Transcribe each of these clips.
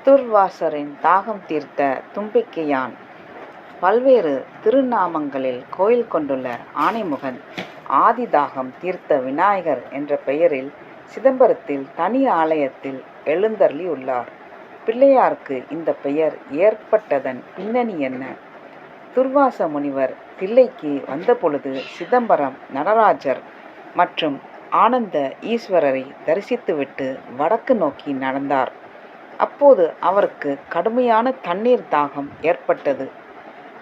துர்வாசரின் தாகம் தீர்த்த தும்பிக்கையான். பல்வேறு திருநாமங்களில் கோயில் கொண்டுள்ள ஆனைமுகன் ஆதிதாகம் தீர்த்த விநாயகர் என்ற பெயரில் சிதம்பரத்தில் தனி ஆலயத்தில் எழுந்தருளி உள்ளார். பிள்ளையாருக்கு இந்த பெயர் ஏற்பட்டதன் பின்னணி என்ன? துர்வாச முனிவர் தில்லைக்கு வந்தபொழுது சிதம்பரம் நடராஜர் மற்றும் ஆனந்த ஈஸ்வரரை தரிசித்துவிட்டு வடக்கு நோக்கி நடந்தார். அப்போது அவருக்கு கடுமையான தண்ணீர் தாகம் ஏற்பட்டது.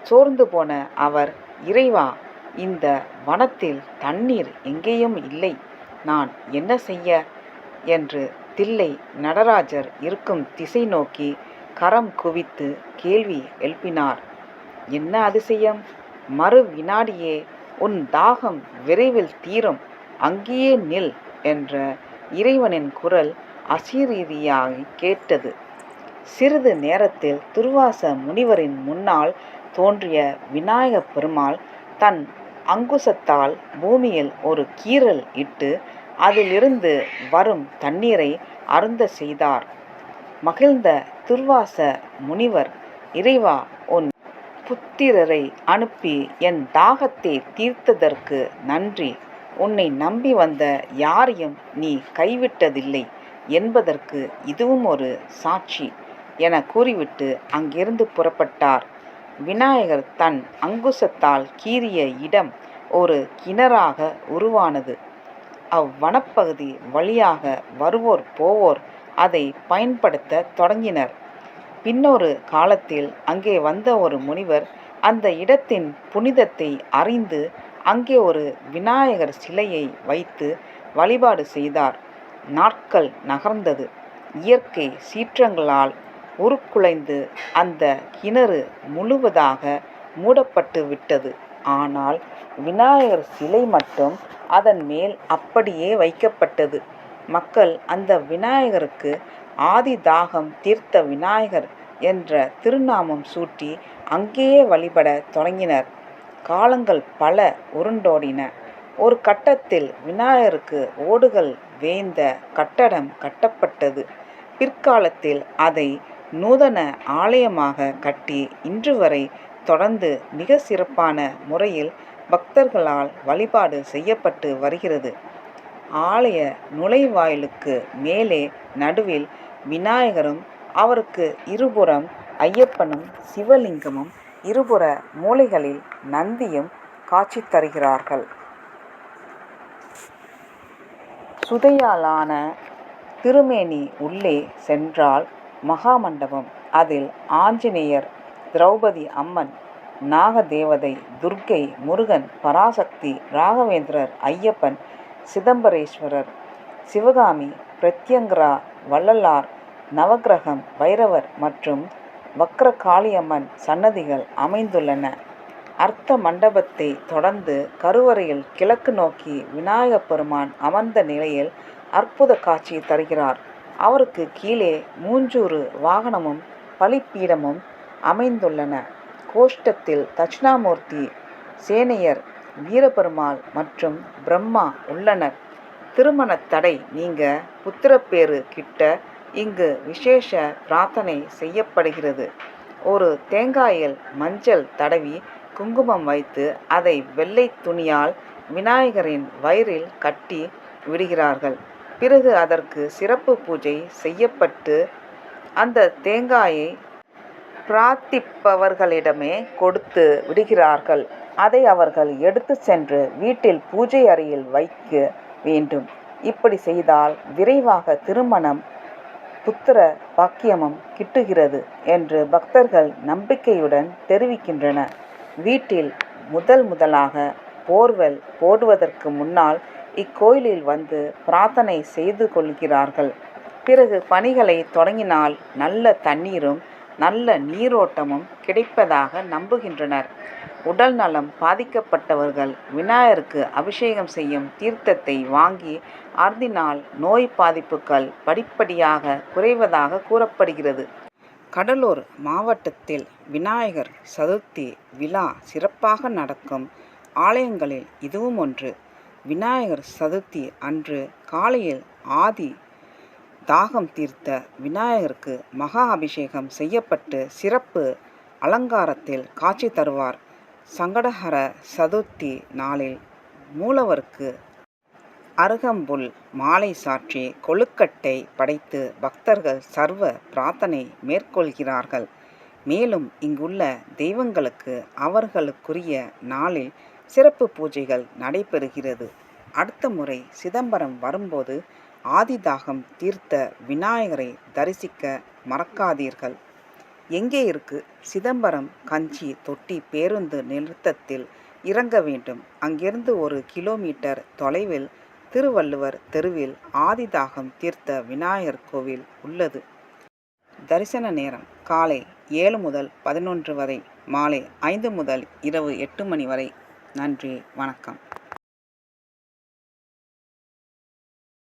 சோர்ந்து போன அவர், இறைவா, இந்த வனத்தில் தண்ணீர் எங்கேயும் இல்லை, நான் என்ன செய்ய என்று தில்லை நடராஜர் இருக்கும் திசை நோக்கி கரம் குவித்து கேள்வி எழுப்பினார். என்ன அதிசயம்! மறு வினாடியே உன் தாகம் விரைவில் தீரும், அங்கேயே நில் என்ற இறைவனின் குரல் அசரீரியாய் கேட்டது. சிறிது நேரத்தில் துர்வாச முனிவரின் முன்னால் தோன்றிய விநாயகப் பெருமாள் தன் அங்குசத்தால் பூமியில் ஒரு கீறல் இட்டு அதிலிருந்து வரும் தண்ணீரை அருந்த செய்தார். மகிழ்ந்த துர்வாச முனிவர், இறைவா, உன் புத்திரரை அனுப்பி என் தாகத்தை தீர்த்ததற்கு நன்றி. உன்னை நம்பி வந்த யாரையும் நீ கைவிட்டதில்லை என்பதற்கு இதுவும் ஒரு சாட்சி என கூறிவிட்டு அங்கிருந்து புறப்பட்டார். விநாயகர் தன் அங்குசத்தால் கீறிய இடம் ஒரு கிணறாக உருவானது. அவ்வனப்பகுதி வழியாக வருவோர் போவோர் அதை பயன்படுத்த தொடங்கினர். பின்னொரு காலத்தில் அங்கே வந்த ஒரு முனிவர் அந்த இடத்தின் புனிதத்தை அறிந்து அங்கே ஒரு விநாயகர் சிலையை வைத்து வழிபாடு செய்தார். நாட்கள் நகர்ந்தது. இயற்கை சீற்றங்களால் உருக்குலைந்து அந்த கிணறு முழுவதாக மூடப்பட்டு விட்டது. ஆனால் விநாயகர் சிலை மட்டும் அதன் மேல் அப்படியே வைக்கப்பட்டது. மக்கள் அந்த விநாயகருக்கு ஆதிதாகம் தீர்த்த விநாயகர் என்ற திருநாமம் சூட்டி அங்கேயே வழிபட தொடங்கினர். காலங்கள் பல உருண்டோடின. ஒரு கட்டத்தில் விநாயகருக்கு ஓடுகள் வேய்ந்த கட்டடம் கட்டப்பட்டது. பிற்காலத்தில் அதை நூதன ஆலயமாக கட்டி இன்று வரை தொடர்ந்து மிக சிறப்பான முறையில் பக்தர்களால் வழிபாடு செய்யப்பட்டு வருகிறது. ஆலய நுழைவாயிலுக்கு மேலே நடுவில் விநாயகரும் அவருக்கு இருபுறம் ஐயப்பனும் சிவலிங்கமும் இருபுற மூலைகளில் நந்தியும் காட்சி தருகிறார்கள். சுதையாலான திருமேனி உள்ளே சென்றால் மகாமண்டபம். அதில் ஆஞ்சநேயர், திரௌபதி அம்மன், நாகதேவதை, துர்க்கை, முருகன், பராசக்தி, ராகவேந்திரர், ஐயப்பன், சிதம்பரேஸ்வரர், சிவகாமி, பிரத்யங்கரா, வள்ளலார், நவக்கிரகம், பைரவர் மற்றும் வக்ரகாளியம்மன் சன்னதிகள் அமைந்துள்ளன. அர்த்த மண்டபத்தை தொடர்ந்து கருவறையில் கிழக்கு நோக்கி விநாயகப் பெருமான் அமர்ந்த நிலையில் அற்புத காட்சி தருகிறார். அவருக்கு கீழே மூஞ்சூறு வாகனமும் பலிப்பீடமும் அமைந்துள்ளன. கோஷ்டத்தில் தட்சிணாமூர்த்தி, சேனையர், வீரபெருமாள் மற்றும் பிரம்மா உள்ளனர். திருமண தடை நீங்க புத்திரப்பேறு கிட்ட இங்கு விசேஷ பிரார்த்தனை செய்யப்படுகிறது. ஒரு தேங்காயில் மஞ்சள் தடவி குங்குமம் வைத்து அதை வெள்ளை துணியால் விநாயகரின் வயிறில் கட்டி விடுகிறார்கள். பிறகு அதற்கு சிறப்பு பூஜை செய்யப்பட்டு அந்த தேங்காயை பிரார்த்திப்பவர்களிடமே கொடுத்து விடுகிறார்கள். அதை அவர்கள் எடுத்து சென்று வீட்டில் பூஜை அறையில் வைக்க வேண்டும். இப்படி செய்தால் விரைவாக திருமணம், புத்திர பாக்கியமும் கிட்டுகிறது என்று பக்தர்கள் நம்பிக்கையுடன் தெரிவிக்கின்றனர். வீட்டில் முதலாக போர்வெல் போடுவதற்கு முன்னால் இக்கோயிலில் வந்து பிரார்த்தனை செய்து கொள்கிறார்கள். பிறகு பணிகளை தொடங்கினால் நல்ல தண்ணீரும் நல்ல நீரோட்டமும் கிடைப்பதாக நம்புகின்றனர். உடல் நலம் பாதிக்கப்பட்டவர்கள் விநாயகருக்கு அபிஷேகம் செய்யும் தீர்த்தத்தை வாங்கி அருந்தினால் நோய் பாதிப்புகள் படிப்படியாக குறைவதாக கூறப்படுகிறது. கடலூர் மாவட்டத்தில் விநாயகர் சதுர்த்தி விழா சிறப்பாக நடக்கும் ஆலயங்களில் இதுவும் ஒன்று. விநாயகர் சதுர்த்தி அன்று காலையில் ஆதி தாகம் தீர்த்த விநாயகருக்கு மகா அபிஷேகம் செய்யப்பட்டு சிறப்பு அலங்காரத்தில் காட்சி தருவார். சங்கடஹர சதுர்த்தி நாளில் மூலவருக்கு அருகம்புல் மாலை சாற்றி கொழுக்கட்டை படைத்து பக்தர்கள் சர்வ பிரார்த்தனை மேற்கொள்கிறார்கள். மேலும் இங்குள்ள தெய்வங்களுக்கு அவர்களுக்குரிய நாளில் சிறப்பு பூஜைகள் நடைபெறுகிறது. அடுத்த முறை சிதம்பரம் வரும்போது ஆதிதாகம் தீர்த்த விநாயகரை தரிசிக்க மறக்காதீர்கள். எங்கே இருக்கு? சிதம்பரம் கஞ்சி தொட்டி பேருந்து நிறுத்தத்தில் இறங்க வேண்டும். அங்கிருந்து 1 கிலோமீட்டர் தொலைவில் திருவள்ளுவர் தெருவில் ஆதிதாகம் தீர்த்த விநாயகர் கோவில் உள்ளது. தரிசன நேரம் காலை 7 முதல் 11 வரை, மாலை 5 முதல் இரவு 8 மணி வரை. நன்றி, வணக்கம்.